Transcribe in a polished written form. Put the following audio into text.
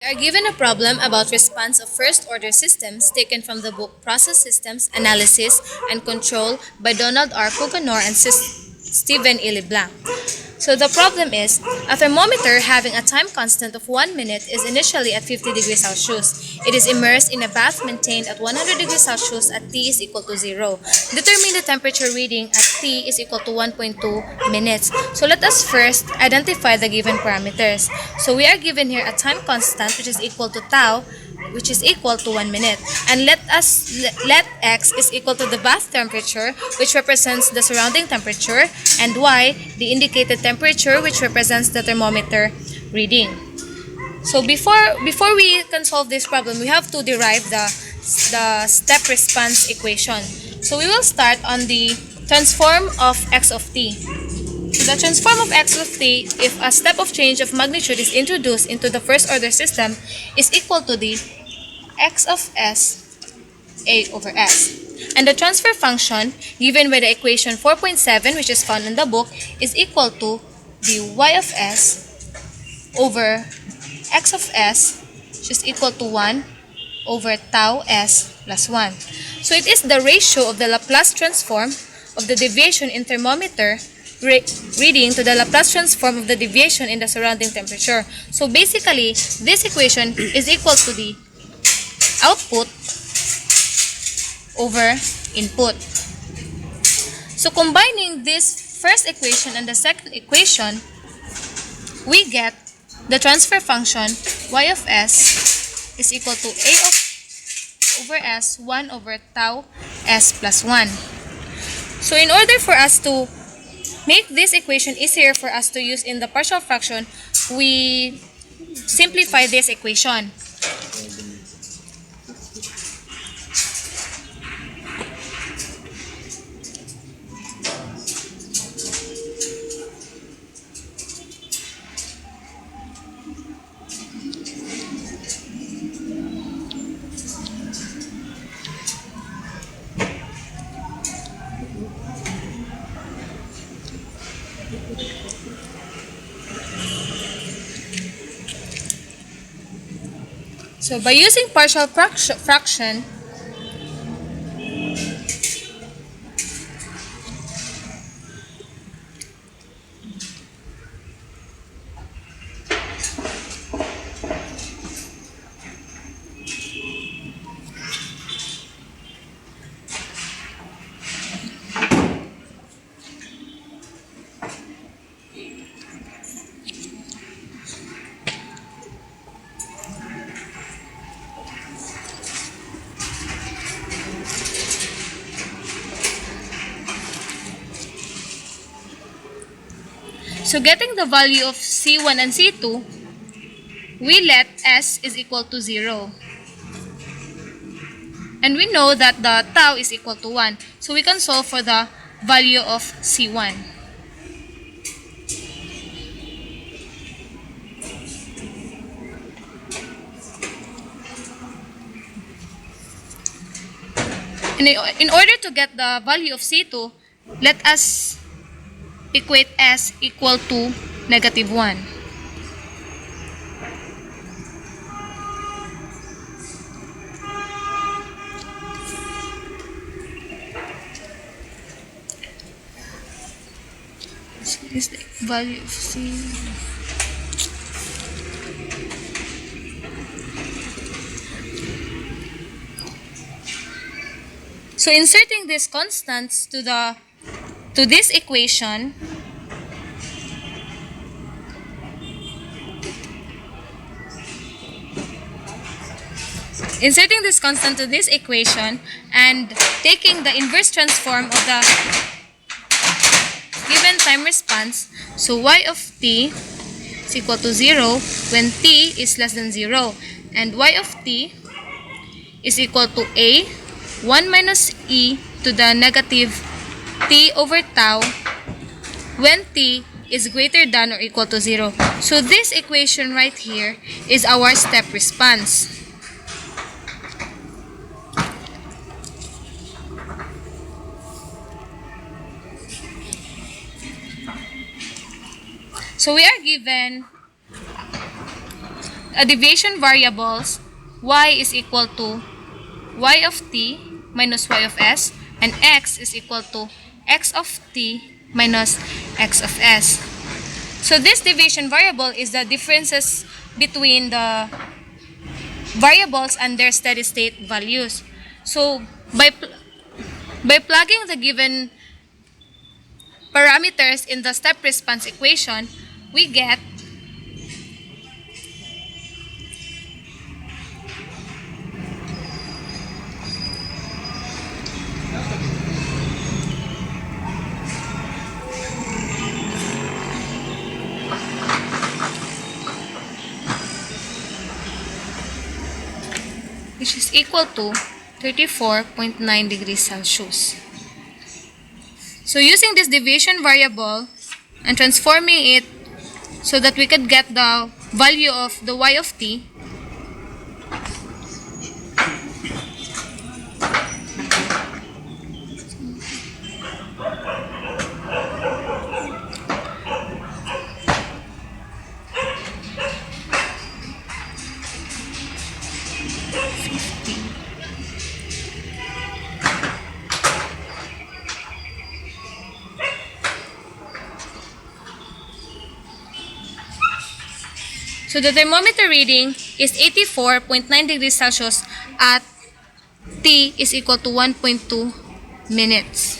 We are given a problem about response of first-order systems taken from the book Process Systems, Analysis, and Control by Donald R. Cougonor and Stephen E. LeBlanc. So the problem is, a thermometer having a time constant of 1 minute is initially at 50 degrees Celsius. It is immersed in a bath maintained at 100 degrees Celsius at T is equal to 0. Determine the temperature reading at T is equal to 1.2 minutes. So let us first identify the given parameters. So we are given here a time constant which is equal to tau, which is equal to 1 minute. And let x is equal to the bath temperature, which represents the surrounding temperature, and y, the indicated temperature, which represents the thermometer reading. So before we can solve this problem, we have to derive the step response equation. So we will start on the transform of x of t. So the transform of x of t, if a step of change of magnitude is introduced into the first order system, is equal to the x of s a over s. And the transfer function, given by the equation 4.7, which is found in the book, is equal to the y of s over x of s, which is equal to 1 over tau s plus 1. So it is the ratio of the Laplace transform of the deviation in thermometer reading to the Laplace transform of the deviation in the surrounding temperature. So basically, this equation is equal to the output over input. So combining this first equation and the second equation, we get the transfer function y of s is equal to a of over s 1 over tau s plus 1. So in order for us to make this equation easier for us to use in the partial fraction, we simplify this equation. So by using partial fraction, so getting the value of C1 and C2, we let S is equal to 0. And we know that the tau is equal to 1. So we can solve for the value of C1. And in order to get the value of C2, let us equate S equal to negative 1. So this is the value of C. So inserting these constants to this equation, and taking the inverse transform of the given time response, so y of t is equal to 0 when t is less than 0, and y of t is equal to a 1 minus e to the negative t over tau when t is greater than or equal to 0. So this equation right here is our step response. So we are given a deviation variables y is equal to y of t minus y of s, and x is equal to x of t minus x of s. So this deviation variable is the differences between the variables and their steady state values. So by plugging the given parameters in the step response equation, we get which is equal to 34.9 degrees Celsius. So using this deviation variable and transforming it so that we could get the value of the y of t, so the thermometer reading is 84.9 degrees Celsius at t is equal to 1.2 minutes.